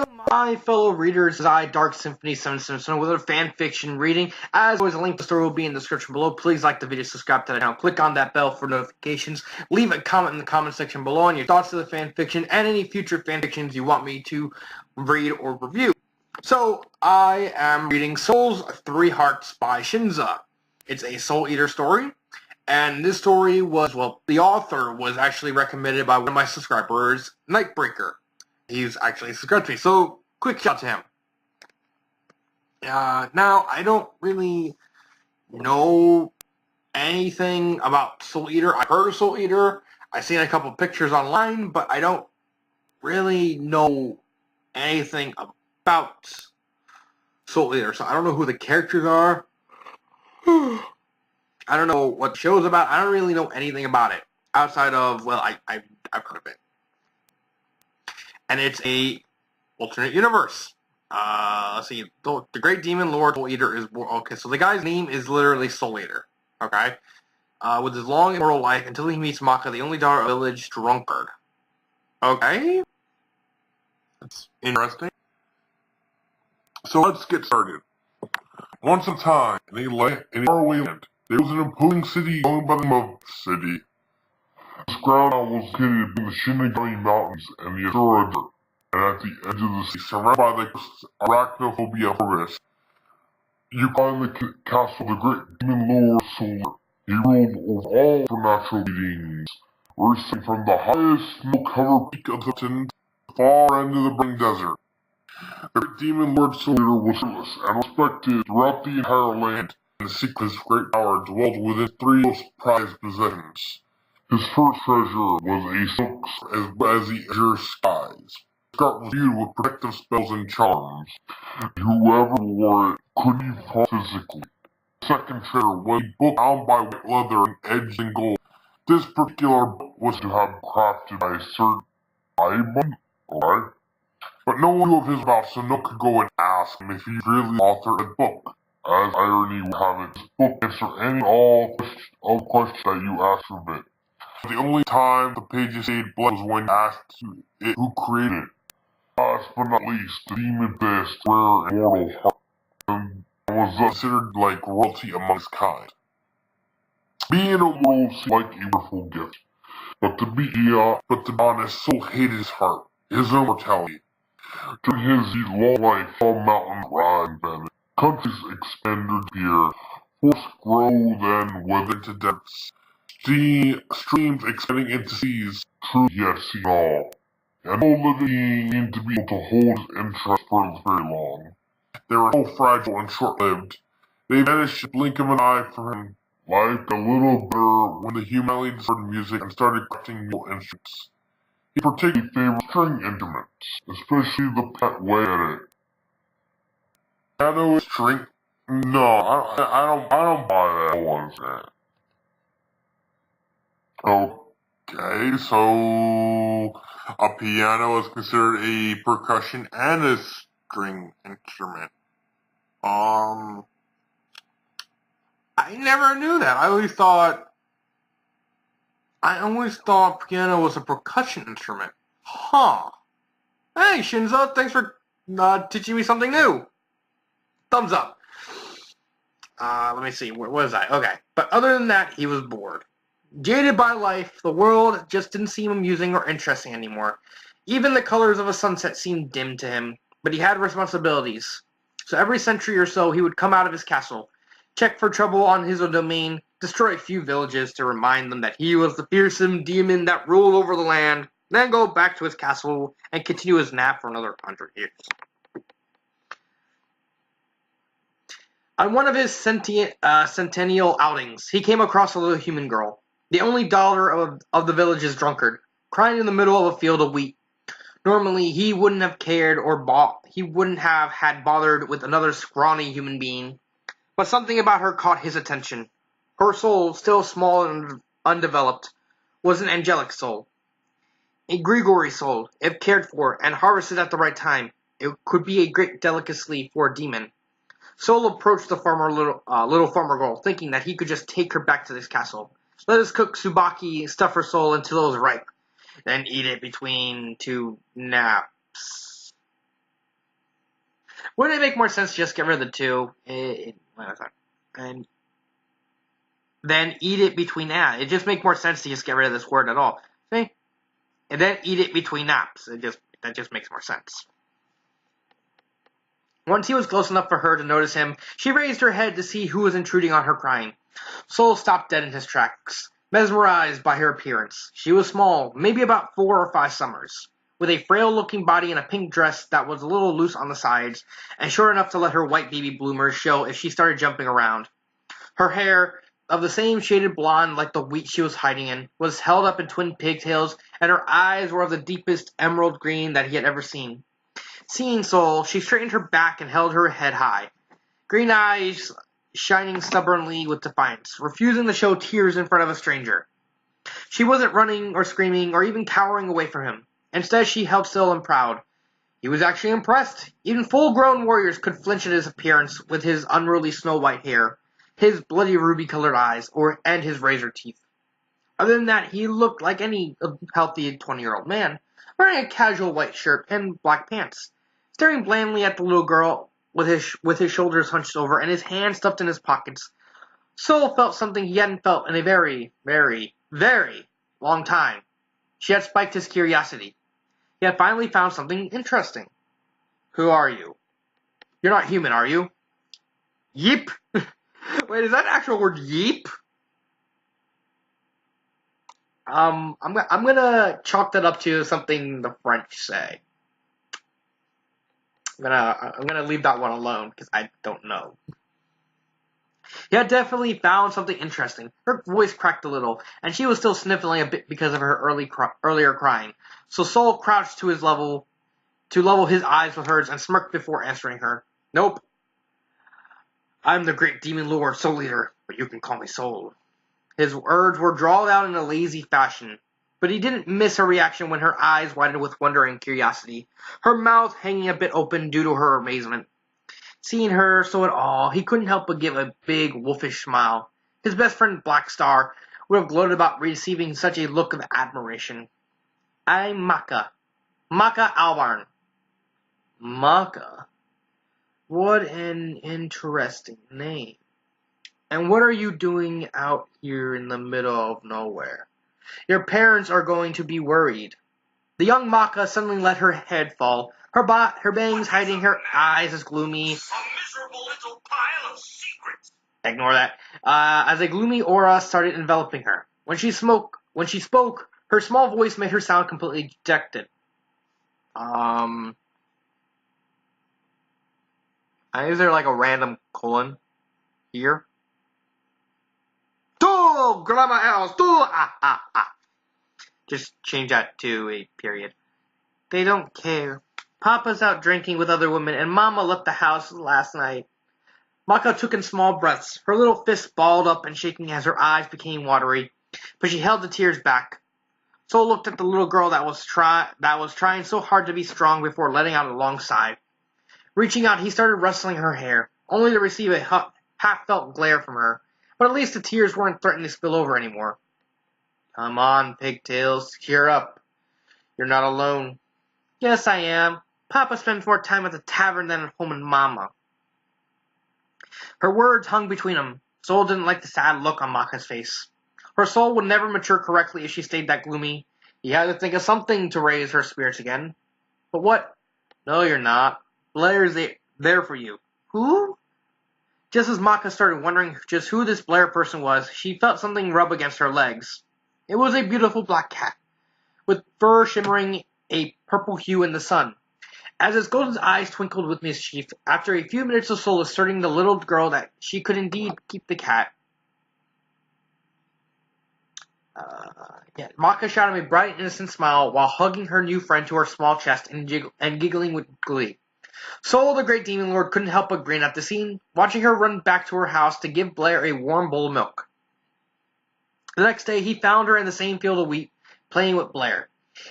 My fellow readers, I, Dark Symphony 777, with a fan fiction reading. As always, a link to the story will be in the description below. Please like the video, subscribe to the channel, click on that bell for notifications. Leave a comment in the comment section below on your thoughts of the fan fiction and any future fan fictions you want me to read or review. So, I am reading Souls 3 Hearts by Shinza. It's a Soul Eater story. And this story was, well, the author was actually recommended by one of my subscribers, Nightbreaker. He's actually subscribed to me, so quick shout to him. Now, I don't really know anything about Soul Eater. I've heard of Soul Eater. I've seen a couple pictures online, but I don't really know anything about Soul Eater. So I don't know who the characters are. I don't know what the show's about. I don't really know anything about it outside of, well, I've heard of it. And it's a alternate universe. Let's see. The Great Demon Lord Soul Eater is born. Okay, so the guy's name is literally Soul Eater. Okay? With his long immortal life until he meets Maka, the only daughter of a village drunkard. Okay? That's interesting. So let's get started. Once upon a time, in a faraway land, there was an imposing city owned by the name of City. This ground was located between the Shinigami Mountains and the Asura Desert, and at the edge of the sea, surrounded by the Arachnophobia forest, you find the castle of the Great Demon Lord Solar. He ruled over all supernatural beings, rising from the highest snow-covered peak of the mountain to the far end of the burning desert. The Great Demon Lord Solar was fearless and respected throughout the entire land, and the secret of his great power dwelled within three most prized possessions. His first treasure was a silk as the azure skies. The scarf was viewed with protective spells and charms. Whoever wore it couldn't be harmed physically. The second treasure was a book bound by white leather and edged in gold. This particular book was to have been crafted by a certain Ivan, alright? But no one knew of his about, so no one could go and ask him if he really authored a book. As irony would have it, this book answered any and all questions that you asked of it. The only time the pages stayed blank was when asked it who created it. Last but not least, the demon possessed rare immortal heart, and was considered like royalty among his kind. Being immortal seemed like a wonderful gift, but to be honest, Soul hated his heart, his immortality. During his long life, all mountains rise and bend, countries expand or disappear, forests grow then wither into deserts. Streams expanding into seas, truly he had seen all, and no living being seemed to be able to hold his interest for very long. They were so fragile and short-lived. They vanished in the blink of an eye for him, like a little bird when the humanly distorted music and started crafting new instruments. He particularly favored string instruments, especially the pet way at it. Piano string? No, I don't buy that one. Okay, so a piano is considered a percussion and a string instrument. I never knew that. I always thought piano was a percussion instrument. Huh. Hey, Shinza, thanks for teaching me something new. Thumbs up. Let me see. Where was I? Okay. But other than that, he was bored. Jaded by life, the world just didn't seem amusing or interesting anymore. Even the colors of a sunset seemed dim to him, but he had responsibilities. So every century or so, he would come out of his castle, check for trouble on his own domain, destroy a few villages to remind them that he was the fearsome demon that ruled over the land, then go back to his castle and continue his nap for another 100 years. On one of his centennial outings, he came across a little human girl, the only daughter of the village's drunkard, crying in the middle of a field of wheat. Normally, he wouldn't have cared he wouldn't have had bothered with another scrawny human being, but something about her caught his attention. Her soul, still small and undeveloped, was an angelic soul. A Grigori soul, if cared for and harvested at the right time, it could be a great delicacy for a demon. Soul approached the little farmer girl, thinking that he could just take her back to his castle. Let us cook Tsubaki, stuff her soul until it was ripe, then eat it between two naps. Wouldn't it make more sense to just get rid of the two? And then eat it between naps. It just makes more sense to just get rid of this word at all. See? And then eat it between naps. That just makes more sense. Once he was close enough for her to notice him, she raised her head to see who was intruding on her crying. Soul stopped dead in his tracks, mesmerized by her appearance. She was small, maybe about 4 or 5 summers, with a frail-looking body and a pink dress that was a little loose on the sides, and short enough to let her white baby bloomers show if she started jumping around. Her hair, of the same shaded blonde like the wheat she was hiding in, was held up in twin pigtails, and her eyes were of the deepest emerald green that he had ever seen. Seeing Soul, she straightened her back and held her head high, green eyes shining stubbornly with defiance, refusing to show tears in front of a stranger. She wasn't running or screaming or even cowering away from him. Instead, she held still and proud. He was actually impressed. Even full-grown warriors could flinch at his appearance with his unruly snow-white hair, his bloody ruby-colored eyes, and his razor teeth. Other than that, he looked like any healthy 20-year-old man, wearing a casual white shirt and black pants, staring blandly at the little girl with his shoulders hunched over and his hands stuffed in his pockets. Soul felt something he hadn't felt in a very, very, very long time. She had spiked his curiosity. He had finally found something interesting. Who are you? You're not human, are you? Yeep. Wait, is that an actual word, yeep? I'm gonna chalk that up to something the French say. I'm gonna leave that one alone because I don't know. He had definitely found something interesting. Her voice cracked a little, and she was still sniffling a bit because of her earlier crying. So Soul crouched to level his eyes with hers and smirked before answering her. Nope. I'm the great demon lord, Soul Eater, but you can call me Soul. His words were drawled out in a lazy fashion, but he didn't miss her reaction when her eyes widened with wonder and curiosity, her mouth hanging a bit open due to her amazement. Seeing her so at all, he couldn't help but give a big, wolfish smile. His best friend Black Star would have gloated about receiving such a look of admiration. I'm Maka. Maka Albarn. Maka? What an interesting name. And what are you doing out here in the middle of nowhere? Your parents are going to be worried. The young Maka suddenly let her head fall, her bangs hiding her eyes as gloomy. A miserable little pile of secrets. Ignore that. As a gloomy aura started enveloping her. When she spoke, her small voice made her sound completely dejected. Is there like a random colon here? Do grandma else do Just change that to a period. They don't care. Papa's out drinking with other women, and Mama left the house last night. Maka took in small breaths, her little fists balled up and shaking as her eyes became watery, but she held the tears back. Soul looked at the little girl that was trying so hard to be strong before letting out a long sigh. Reaching out, he started rustling her hair, only to receive a half-felt glare from her, but at least the tears weren't threatening to spill over anymore. Come on, pigtails, cheer up. You're not alone. Yes, I am. Papa spends more time at the tavern than at home with Mama. Her words hung between them. Soul didn't like the sad look on Maka's face. Her soul would never mature correctly if she stayed that gloomy. He had to think of something to raise her spirits again. But what? No, you're not. Blair's there for you. Who? Just as Maka started wondering just who this Blair person was, she felt something rub against her legs. It was a beautiful black cat, with fur shimmering a purple hue in the sun. As its golden eyes twinkled with mischief, after a few minutes of Soul asserting the little girl that she could indeed keep the cat, Maka shot him a bright, innocent smile while hugging her new friend to her small chest and giggling with glee. Soul, the great demon lord, couldn't help but grin at the scene, watching her run back to her house to give Blair a warm bowl of milk. The next day, he found her in the same field of wheat, playing with Blair.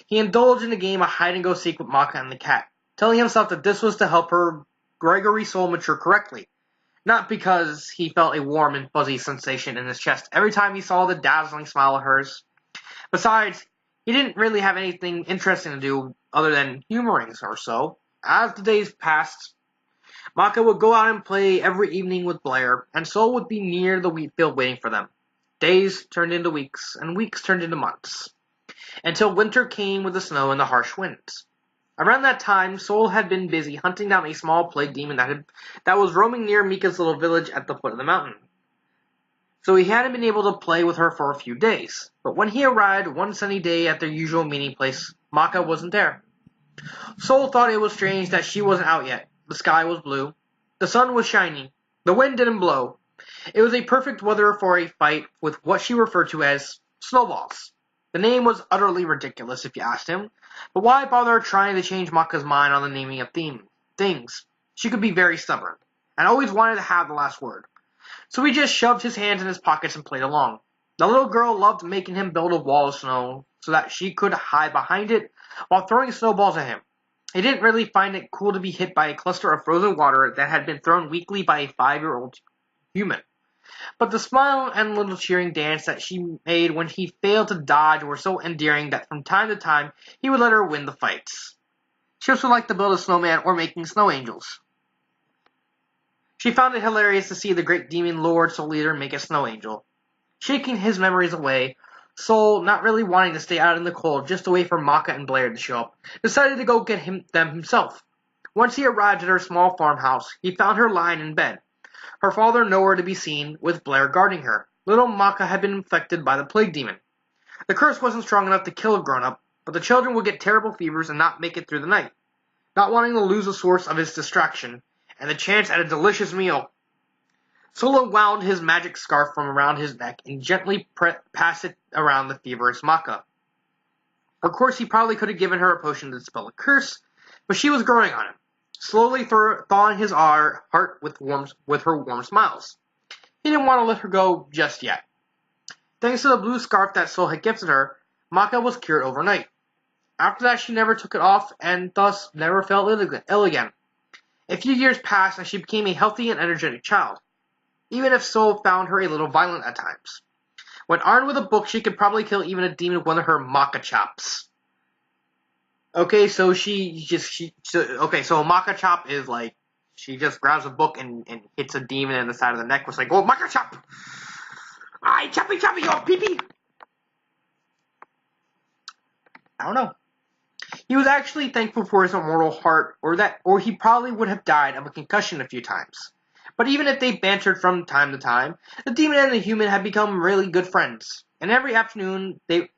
He indulged in a game of hide-and-go-seek with Maka and the cat, telling himself that this was to help her Gregory soul mature correctly, not because he felt a warm and fuzzy sensation in his chest every time he saw the dazzling smile of hers. Besides, he didn't really have anything interesting to do other than humoring her so. As the days passed, Maka would go out and play every evening with Blair, and Sol would be near the wheat field waiting for them. Days turned into weeks, and weeks turned into months, until winter came with the snow and the harsh winds. Around that time, Sol had been busy hunting down a small plague demon that was roaming near Mika's little village at the foot of the mountain. So he hadn't been able to play with her for a few days. But when he arrived one sunny day at their usual meeting place, Maka wasn't there. Sol thought it was strange that she wasn't out yet. The sky was blue. The sun was shining. The wind didn't blow. It was a perfect weather for a fight with what she referred to as snowballs. The name was utterly ridiculous if you asked him, but why bother trying to change Maka's mind on the naming of things? She could be very stubborn, and always wanted to have the last word. So he just shoved his hands in his pockets and played along. The little girl loved making him build a wall of snow so that she could hide behind it while throwing snowballs at him. He didn't really find it cool to be hit by a cluster of frozen water that had been thrown weakly by a 5-year-old human. But the smile and little cheering dance that she made when he failed to dodge were so endearing that from time to time he would let her win the fights. She also liked to build a snowman or making snow angels. She found it hilarious to see the great demon Lord Soul Eater make a snow angel. Shaking his memories away, Soul, not really wanting to stay out in the cold just to wait for Maka and Blair to show up, decided to go get them himself. Once he arrived at her small farmhouse, he found her lying in bed. Her father nowhere to be seen, with Blair guarding her. Little Maka had been infected by the plague demon. The curse wasn't strong enough to kill a grown-up, but the children would get terrible fevers and not make it through the night. Not wanting to lose the source of his distraction, and the chance at a delicious meal, Solo wound his magic scarf from around his neck and gently passed it around the feverish Maka. Of course, he probably could have given her a potion to dispel a curse, but she was growing on him, slowly thawing his heart with her warm smiles. He didn't want to let her go just yet. Thanks to the blue scarf that Sol had gifted her, Maka was cured overnight. After that, she never took it off, and thus never felt ill again. A few years passed, and she became a healthy and energetic child, even if Sol found her a little violent at times. When armed with a book, she could probably kill even a demon with one of her Maka chops. Okay, so so a Maka chop is like, she just grabs a book and hits a demon in the side of the neck. Was like, oh, Maka chop! Aye, choppy, oh, pee-pee! I don't know. He was actually thankful for his immortal heart, or he probably would have died of a concussion a few times. But even if they bantered from time to time, the demon and the human had become really good friends. And every afternoon, they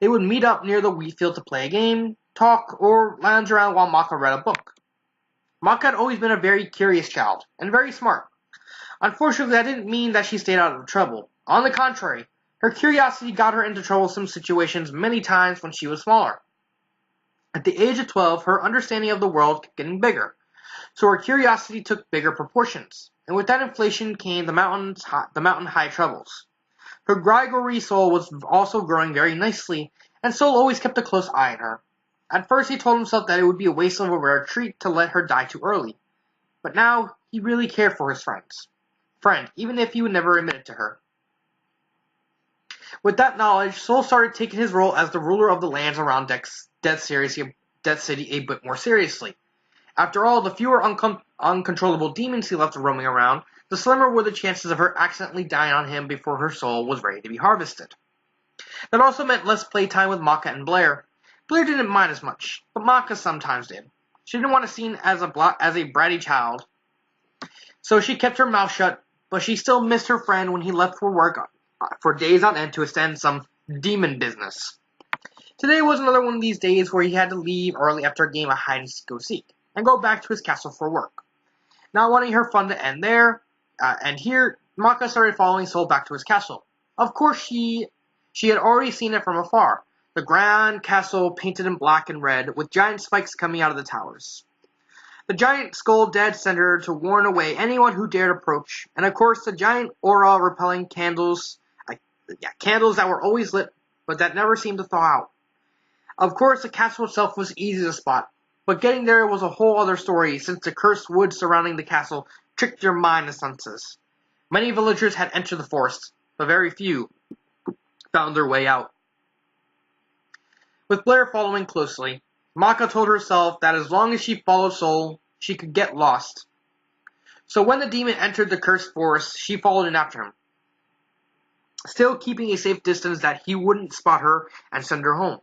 would meet up near the wheat field to play a game, talk, or lounge around while Maka read a book. Maka had always been a very curious child, and very smart. Unfortunately, that didn't mean that she stayed out of trouble. On the contrary, her curiosity got her into troublesome situations many times when she was smaller. At the age of 12, her understanding of the world kept getting bigger, so her curiosity took bigger proportions. And with that inflation came the mountain high troubles. Her Grigori soul was also growing very nicely, and Sol always kept a close eye on her. At first he told himself that it would be a waste of a rare treat to let her die too early. But now he really cared for his friend, even if he would never admit it to her. With that knowledge, Sol started taking his role as the ruler of the lands around Death City a bit more seriously. After all, the fewer uncontrollable demons he left roaming around, the slimmer were the chances of her accidentally dying on him before her soul was ready to be harvested. That also meant less playtime with Maka and Blair. Blair didn't mind as much, but Maka sometimes did. She didn't want to be seen as a bratty child, so she kept her mouth shut, but she still missed her friend when he left for work for days on end to attend some demon business. Today was another one of these days where he had to leave early after a game of hide-and-go-seek, and go back to his castle for work. Not wanting her fun to end there, and here, Maka started following Sol back to his castle. Of course, she had already seen it from afar. The grand castle painted in black and red, with giant spikes coming out of the towers. The giant skull dead center to warn away anyone who dared approach, and of course the giant aura-repelling candles that were always lit, but that never seemed to thaw out. Of course, the castle itself was easy to spot, but getting there was a whole other story, since the cursed woods surrounding the castle tricked your mind and senses. Many villagers had entered the forest, but very few found their way out. With Blair following closely, Maka told herself that as long as she followed Sol, she could get lost. So when the demon entered the cursed forest, she followed in after him, still keeping a safe distance that he wouldn't spot her and send her home.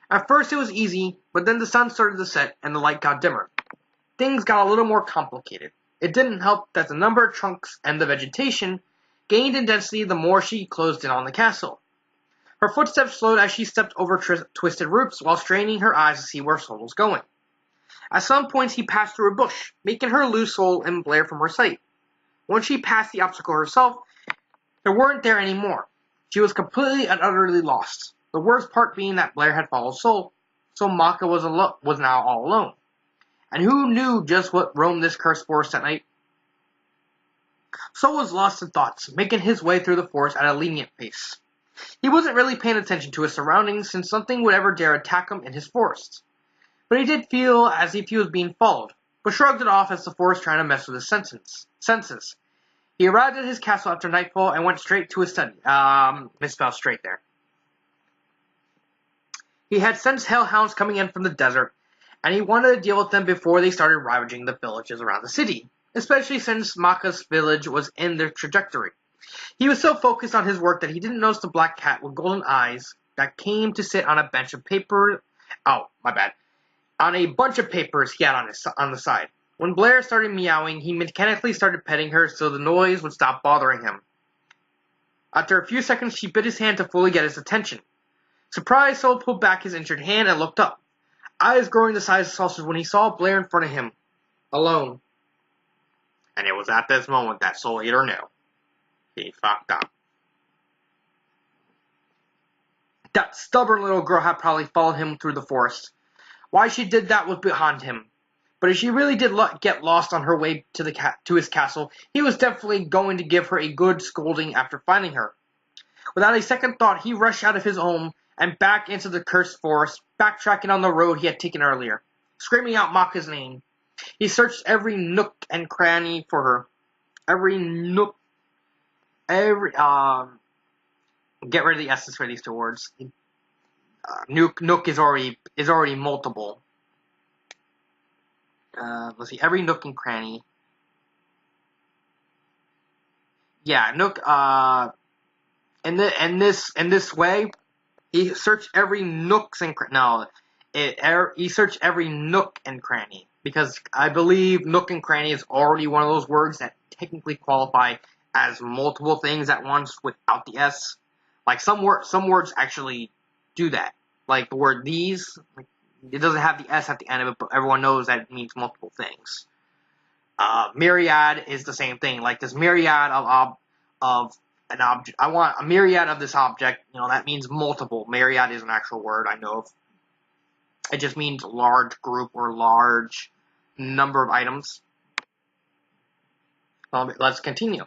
At first it was easy, but then the sun started to set and the light got dimmer. Things got a little more complicated. It didn't help that the number of trunks and the vegetation gained in density the more she closed in on the castle. Her footsteps slowed as she stepped over twisted roots while straining her eyes to see where Sol was going. At some points he passed through a bush, making her lose Sol and Blair from her sight. Once she passed the obstacle herself, they weren't there anymore. She was completely and utterly lost. The worst part being that Blair had followed Sol, so Maka was now all alone. And who knew just what roamed this cursed forest at night? Sol was lost in thoughts, making his way through the forest at a lenient pace. He wasn't really paying attention to his surroundings since nothing would ever dare attack him in his forest. But he did feel as if he was being followed, but shrugged it off as the forest trying to mess with his senses. He arrived at his castle after nightfall and went straight to his study. Misspelled straight there. He had sensed hellhounds coming in from the desert, and he wanted to deal with them before they started ravaging the villages around the city, especially since Maka's village was in their trajectory. He was so focused on his work that he didn't notice the black cat with golden eyes that came to sit on a bench of paper. Oh, my bad. On a bunch of papers he had on the side. When Blair started meowing, he mechanically started petting her so the noise would stop bothering him. After a few seconds, she bit his hand to fully get his attention. Surprised, Sol pulled back his injured hand and looked up, eyes growing the size of saucers when he saw Blair in front of him, alone. And it was at this moment that Soul Eater knew. He fucked up. That stubborn little girl had probably followed him through the forest. Why she did that was beyond him. But if she really did get lost on her way to his castle, he was definitely going to give her a good scolding after finding her. Without a second thought, he rushed out of his home and back into the cursed forest, backtracking on the road he had taken earlier, screaming out Maka's name. He searched every nook and cranny for her. Get rid of the S's for these two words. Nook is already multiple. Let's see, every nook and cranny. Yeah, nook. In this way, he searched every he searched every nook and cranny because I believe nook and cranny is already one of those words that technically qualify as multiple things at once without the S. Like some words actually do that. Like the word these. It doesn't have the S at the end of it, but everyone knows that it means multiple things. Myriad is the same thing. Like this myriad of an object. I want a myriad of this object. That means multiple. Myriad is an actual word I know of. It just means large group or large number of items. Let's continue.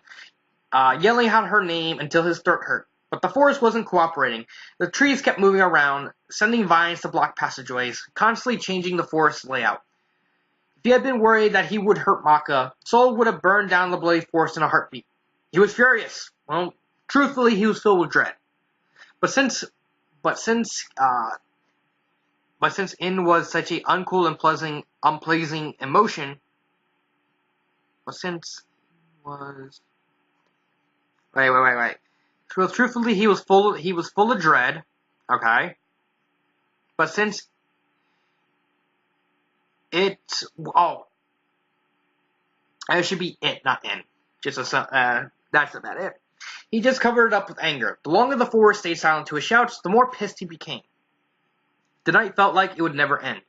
Yelling out her name until his throat hurt. But the forest wasn't cooperating. The trees kept moving around, sending vines to block passageways, constantly changing the forest's layout. If he had been worried that he would hurt Maka, Sol would have burned down the bloody forest in a heartbeat. He was furious. Well, truthfully, he was filled with dread. But since In was such a uncool and unpleasing emotion, Wait. Well, truthfully, he was full of dread. Okay. But since it should be it, not in. That's about it. He just covered it up with anger. The longer the forest stayed silent to his shouts, the more pissed he became. The night felt like it would never end.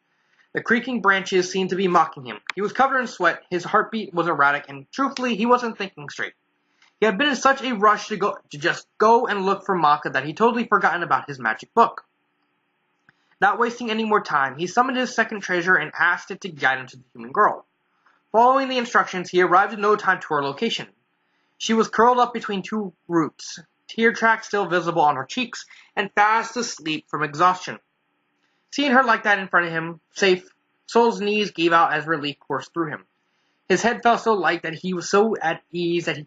The creaking branches seemed to be mocking him. He was covered in sweat, his heartbeat was erratic, and truthfully, he wasn't thinking straight. He had been in such a rush to just go and look for Maka that he'd totally forgotten about his magic book. Not wasting any more time, he summoned his second treasure and asked it to guide him to the human girl. Following the instructions, he arrived in no time to her location. She was curled up between two roots, tear tracks still visible on her cheeks, and fast asleep from exhaustion. Seeing her like that in front of him, safe, Sol's knees gave out as relief coursed through him. His head felt so light that he was so at ease that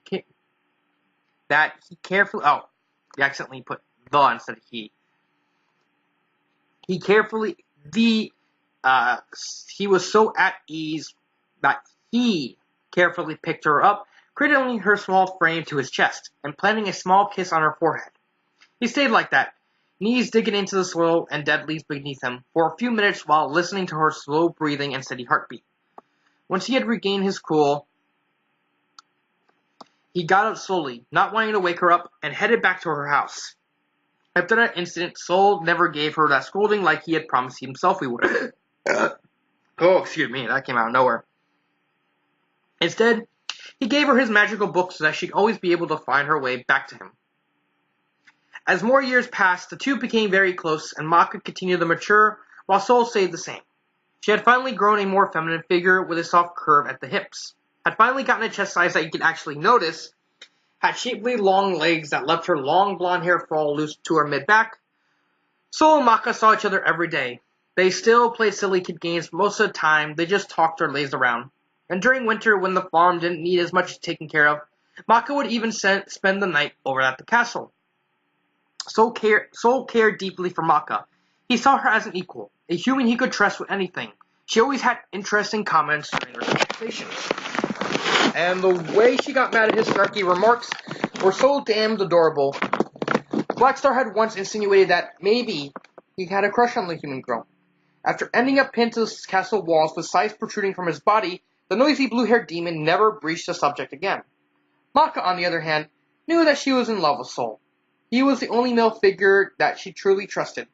he carefully... Oh, he accidentally put the instead of he. He was so at ease that he carefully picked her up, cradling her small frame to his chest, and planting a small kiss on her forehead. He stayed like that, knees digging into the soil and dead leaves beneath him, for a few minutes while listening to her slow breathing and steady heartbeat. Once he had regained his cool, he got up slowly, not wanting to wake her up, and headed back to her house. After that incident, Sol never gave her that scolding like he had promised himself he would. Oh, excuse me, that came out of nowhere. Instead, he gave her his magical book so that she'd always be able to find her way back to him. As more years passed, the two became very close, and Maka continued to mature, while Sol stayed the same. She had finally grown a more feminine figure with a soft curve at the hips, had finally gotten a chest size that you could actually notice, had shapely long legs that left her long blonde hair fall loose to her mid-back. Sol and Maka saw each other every day. They still played silly kid games most of the time, they just talked or lazed around. And during winter, when the farm didn't need as much taken care of, Maka would even spend the night over at the castle. Sol cared deeply for Maka. He saw her as an equal, a human he could trust with anything. She always had interesting comments during their conversations. And the way she got mad at his snarky remarks were so damned adorable. Blackstar had once insinuated that maybe he had a crush on the human girl. After ending up pinned to the castle walls with sides protruding from his body, the noisy blue-haired demon never breached the subject again. Maka, on the other hand, knew that she was in love with Sol. He was the only male figure that she truly trusted.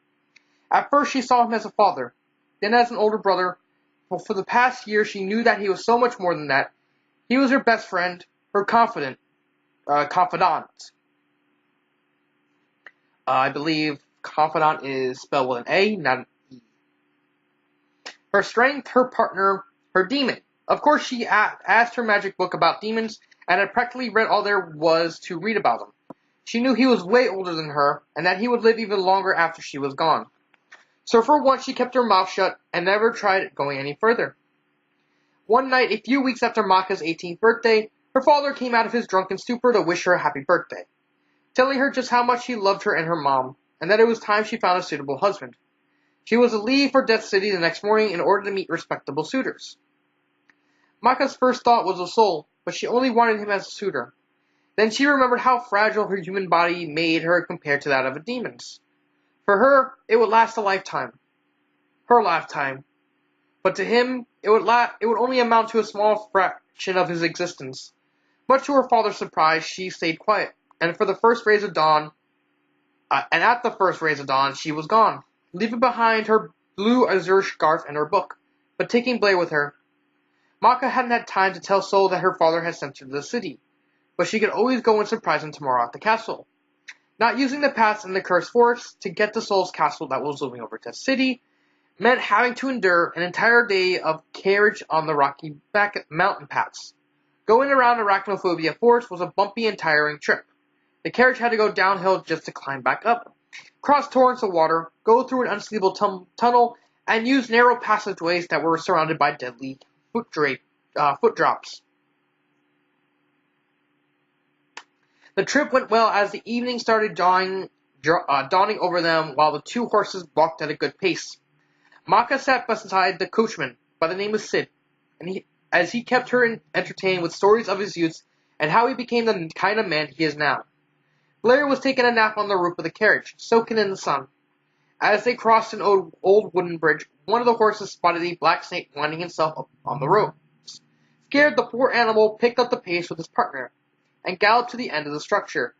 At first she saw him as a father, then as an older brother, but for the past year she knew that he was so much more than that. He was her best friend, her confidant. I believe confidant is spelled with an A, not an E. Her strength, her partner, her demon. Of course she asked her magic book about demons, and had practically read all there was to read about them. She knew he was way older than her, and that he would live even longer after she was gone. So for once she kept her mouth shut, and never tried going any further. One night, a few weeks after Maka's 18th birthday, her father came out of his drunken stupor to wish her a happy birthday, telling her just how much he loved her and her mom, and that it was time she found a suitable husband. She was to leave for Death City the next morning in order to meet respectable suitors. Maka's first thought was of Sol, but she only wanted him as a suitor. Then she remembered how fragile her human body made her compared to that of a demon's. For her, it would last a lifetime. Her lifetime. But to him, it would only amount to a small fraction of his existence. Much to her father's surprise, she stayed quiet, and at the first rays of dawn, she was gone, leaving behind her blue azure scarf and her book, but taking Blair with her. Maka hadn't had time to tell Sol that her father had sent her to the city, but she could always go and surprise him tomorrow at the castle. Not using the paths in the cursed forest to get to Sol's castle that was looming over Death City meant having to endure an entire day of carriage on the rocky mountain paths. Going around Arachnophobia Forest was a bumpy and tiring trip. The carriage had to go downhill just to climb back up, cross torrents of water, go through an unseeable tunnel, and use narrow passageways that were surrounded by deadly foot drops. The trip went well as the evening started dawning over them while the two horses walked at a good pace. Maka sat beside the coachman by the name of Sid, and as he kept her entertained with stories of his youth and how he became the kind of man he is now. Blair was taking a nap on the roof of the carriage, soaking in the sun. As they crossed an old wooden bridge, one of the horses spotted a black snake winding himself up on the road. Scared, the poor animal picked up the pace with his partner and galloped to the end of the structure.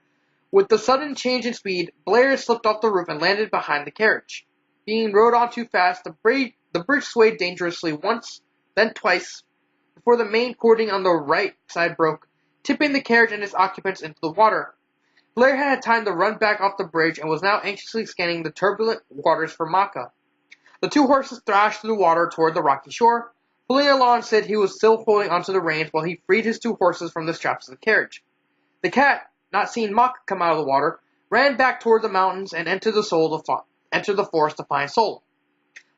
With the sudden change in speed, Blair slipped off the roof and landed behind the carriage. Being rode on too fast, the bridge swayed dangerously once, then twice, before the main cording on the right side broke, tipping the carriage and its occupants into the water. Blair had had time to run back off the bridge and was now anxiously scanning the turbulent waters for Maka. The two horses thrashed through the water toward the rocky shore. Pulling along Sid, he was still holding onto the reins while he freed his two horses from the straps of the carriage. The cat, not seeing Maka come out of the water, ran back toward the mountains and entered the forest to find Sol.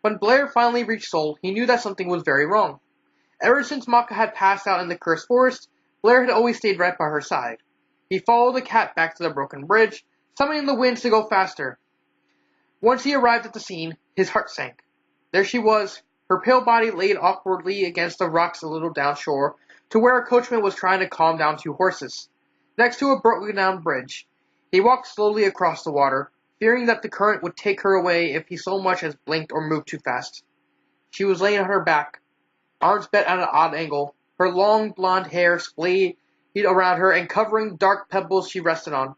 When Blair finally reached Sol, he knew that something was very wrong. Ever since Maka had passed out in the cursed forest, Blair had always stayed right by her side. He followed the cat back to the broken bridge, summoning the winds to go faster. Once he arrived at the scene, his heart sank. There she was, her pale body laid awkwardly against the rocks a little downshore, to where a coachman was trying to calm down two horses, next to a broken down bridge. He walked slowly across the water, fearing that the current would take her away if he so much as blinked or moved too fast. She was laying on her back, arms bent at an odd angle, her long blonde hair splayed around her and covering dark pebbles she rested on.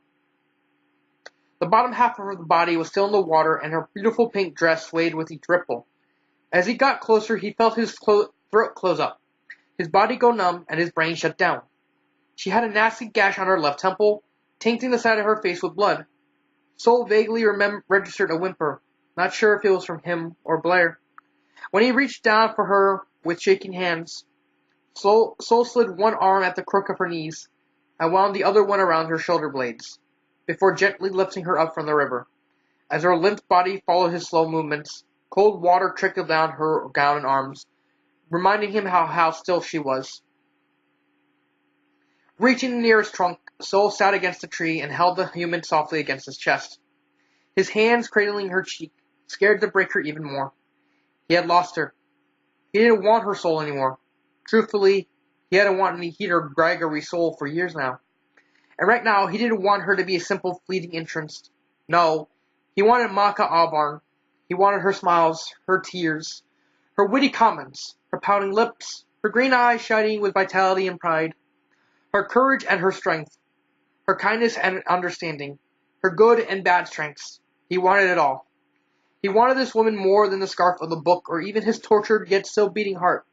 The bottom half of her body was still in the water, and her beautiful pink dress swayed with each ripple. As he got closer, he felt his throat close up, his body go numb, and his brain shut down. She had a nasty gash on her left temple, tainting the side of her face with blood. Sol vaguely registered a whimper, not sure if it was from him or Blair. When he reached down for her with shaking hands, Sol slid one arm at the crook of her knees and wound the other one around her shoulder blades, before gently lifting her up from the river. As her limp body followed his slow movements, cold water trickled down her gown and arms, reminding him how still she was. Reaching the nearest trunk, Sol sat against a tree and held the human softly against his chest. His hands cradling her cheek, scared to break her even more. He had lost her. He didn't want her soul anymore. Truthfully, he hadn't wanted to heat her Gregory soul for years now. And right now, he didn't want her to be a simple fleeting interest. No, he wanted Maka Albarn. He wanted her smiles, her tears, her witty comments, her pouting lips, her green eyes shining with vitality and pride, her courage and her strength, her kindness and understanding, her good and bad strengths. He wanted it all. He wanted this woman more than the scarf of the book or even his tortured yet still beating heart.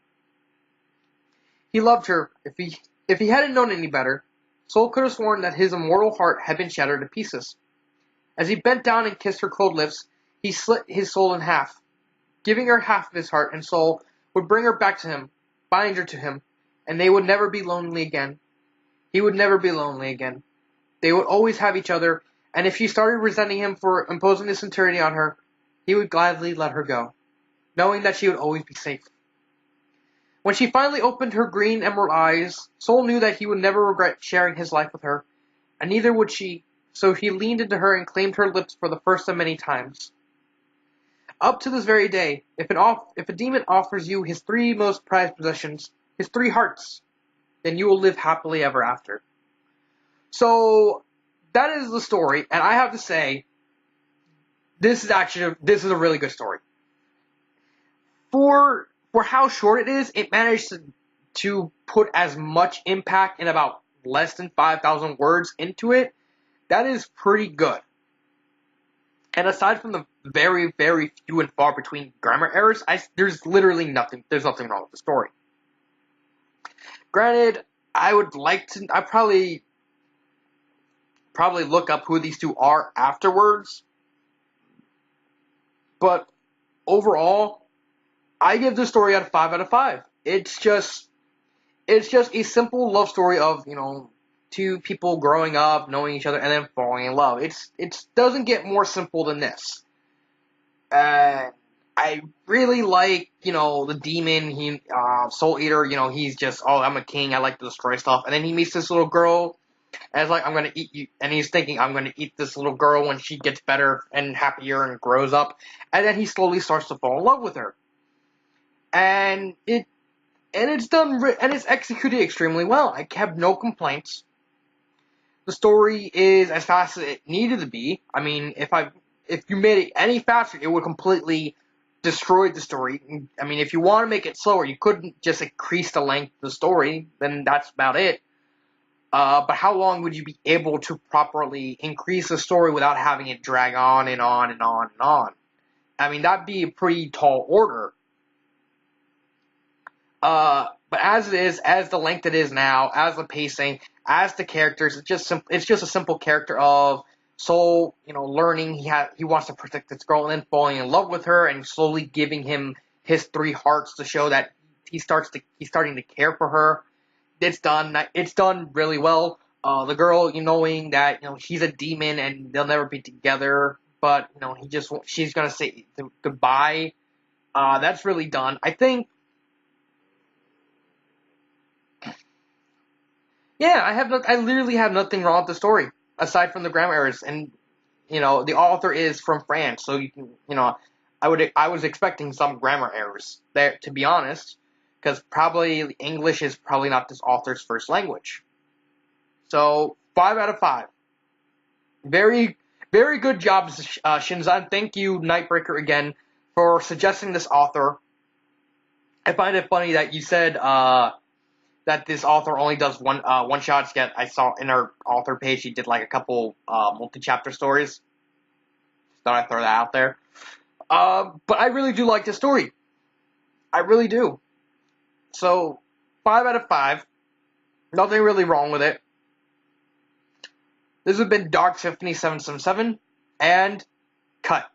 He loved her. If he hadn't known any better, Sol could have sworn that his immortal heart had been shattered to pieces. As he bent down and kissed her cold lips, he slit his soul in half. Giving her half of his heart and soul would bring her back to him, bind her to him, and they would never be lonely again. He would never be lonely again. They would always have each other, and if she started resenting him for imposing this eternity on her, he would gladly let her go, knowing that she would always be safe. When she finally opened her green emerald eyes, Sol knew that he would never regret sharing his life with her, and neither would she, so he leaned into her and claimed her lips for the first of many times. Up to this very day, if a demon offers you his three most prized possessions, his 3 hearts, then you will live happily ever after. So, that is the story, and I have to say, this is a really good story. For how short it is, it managed to put as much impact in about less than 5,000 words into it. That is pretty good. And aside from the very, very few and far between grammar errors, there's literally nothing. There's nothing wrong with the story. Granted, I probably look up who these two are afterwards. But overall, I give this story a 5 out of 5. It's just a simple love story of, two people growing up, knowing each other, and then falling in love. It doesn't get more simple than this. I really like, the demon, Soul Eater, he's just, I'm a king, I like to destroy stuff. And then he meets this little girl, and it's like, I'm gonna eat you, and he's thinking, I'm gonna eat this little girl when she gets better and happier and grows up. And then he slowly starts to fall in love with her. And it's done, and it's executed extremely well. I have no complaints. The story is as fast as it needed to be. I mean, if you made it any faster, it would completely destroy the story. I mean, if you want to make it slower, you couldn't just increase the length of the story, then that's about it. But how long would you be able to properly increase the story without having it drag on and on and on and on? I mean, that'd be a pretty tall order. But as it is, as the length it is now, as the pacing, as the characters, it's just a simple character of Soul, learning he wants to protect this girl and then falling in love with her and slowly giving him his 3 hearts to show that he's starting to care for her. It's done really well. The girl, knowing that, she's a demon and they'll never be together, but, she's gonna say goodbye. That's really done. I think, I literally have nothing wrong with the story, aside from the grammar errors, and, the author is from France, so you can, I was expecting some grammar errors there, to be honest, because probably English is probably not this author's first language. So 5 out of 5. Very, very good job, Shinzan. Thank you, Nightbreaker, again, for suggesting this author. I find it funny that you said that this author only does one shots. Yet I saw in her author page she did like a couple multi-chapter stories. Thought I'd throw that out there. But I really do like this story. I really do. So 5 out of 5. Nothing really wrong with it. This has been Dark Symphony 777 and cut.